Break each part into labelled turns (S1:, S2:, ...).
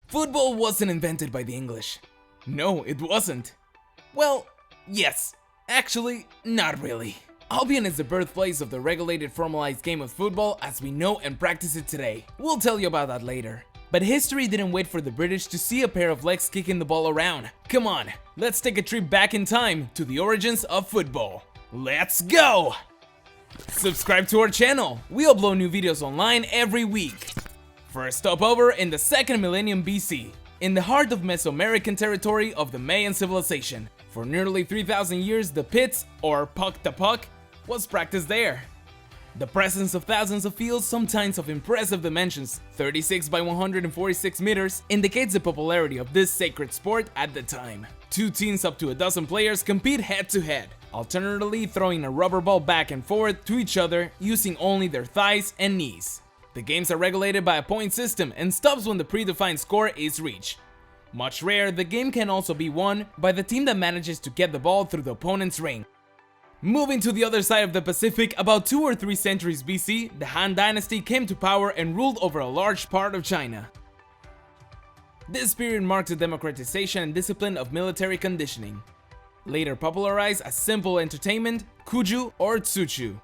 S1: Football wasn't invented by the English. No, it wasn't. Well, yes. Actually, not really. Albion is the birthplace of the regulated formalized game of football as we know and practice it today. We'll tell you about that later. But history didn't wait for the British to see a pair of legs kicking the ball around. Come on, let's take a trip back in time to the origins of football. Let's go! Subscribe to our channel. We upload new videos online every week. First stopover in the 2nd millennium BC, in the heart of Mesoamerican territory of the Mayan civilization. For nearly 3,000 years, the pits, or puck to puck, was practiced there. The presence of thousands of fields, sometimes of impressive dimensions, 36 by 146 meters, indicates the popularity of this sacred sport at the time. Two teams up to a dozen players compete head to head, alternately throwing a rubber ball back and forth to each other using only their thighs and knees. The games are regulated by a point system and stops when the predefined score is reached. Much rare, the game can also be won by the team that manages to get the ball through the opponent's ring. Moving to the other side of the Pacific, about 2 or 3 centuries BC, the Han Dynasty came to power and ruled over a large part of China. This period marks the democratization and discipline of military conditioning. Later popularized as simple entertainment, Kuju or Tsuchu.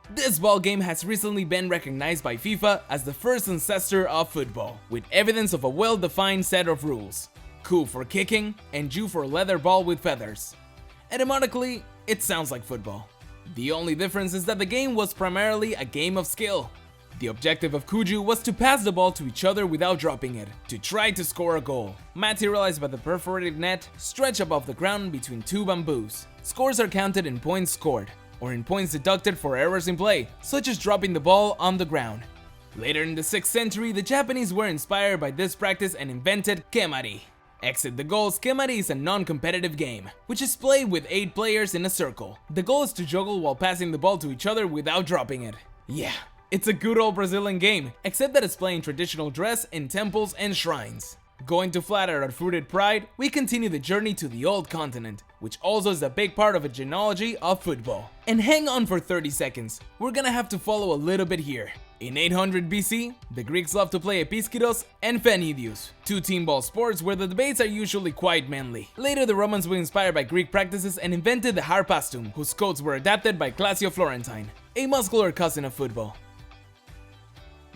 S1: This ball game has recently been recognized by FIFA as the first ancestor of football, with evidence of a well-defined set of rules. Ku for kicking, and Ju for leather ball with feathers. Etymologically, it sounds like football. The only difference is that the game was primarily a game of skill. The objective of Kuju was to pass the ball to each other without dropping it, to try to score a goal, materialized by the perforated net stretched above the ground between 2 bamboos. Scores are counted in points scored, or in points deducted for errors in play, such as dropping the ball on the ground. Later in the 6th century, the Japanese were inspired by this practice and invented Kemari. Exit the goals. Kemari is a non-competitive game, which is played with 8 players in a circle. The goal is to juggle while passing the ball to each other without dropping it. Yeah, it's a good old Brazilian game, except that it's played in traditional dress in temples and shrines. Going to flatter our fruited pride, we continue the journey to the old continent, which also is a big part of a genealogy of football. And hang on for 30 seconds, we're gonna have to follow a little bit here. In 800 BC, the Greeks loved to play episkiros and phenidios, 2 team ball sports where the debates are usually quite manly. Later, the Romans were inspired by Greek practices and invented the harpastum, whose codes were adapted by Classio Florentine, a muscular cousin of football.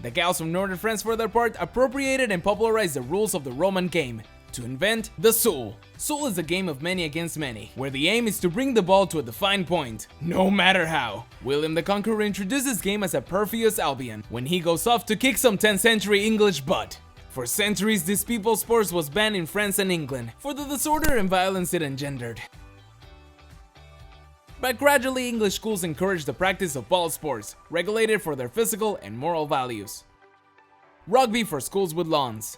S1: The Gauls from northern France, for their part, appropriated and popularized the rules of the Roman game to invent the Sul. Sul is a game of many against many, where the aim is to bring the ball to a defined point, no matter how. William the Conqueror introduced this game as a perfidious Albion, when he goes off to kick some 10th century English butt. For centuries, this people's sport was banned in France and England, for the disorder and violence it engendered. But gradually, English schools encouraged the practice of ball sports, regulated for their physical and moral values. Rugby for schools with lawns.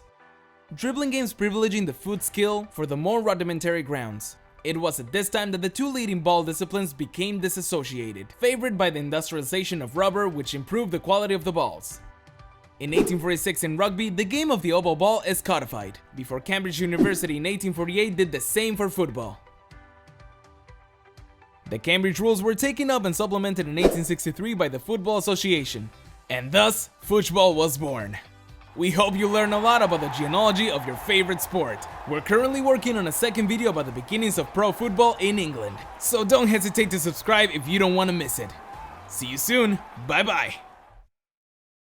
S1: Dribbling games privileging the foot skill for the more rudimentary grounds. It was at this time that the 2 leading ball disciplines became disassociated, favored by the industrialization of rubber, which improved the quality of the balls. In 1846 in rugby, the game of the oval ball is codified, before Cambridge University in 1848 did the same for football. The Cambridge rules were taken up and supplemented in 1863 by the Football Association, and thus, football was born. We hope you learn a lot about the genealogy of your favorite sport. We're currently working on a second video about the beginnings of pro football in England, so don't hesitate to subscribe if you don't want to miss it. See you soon, bye bye!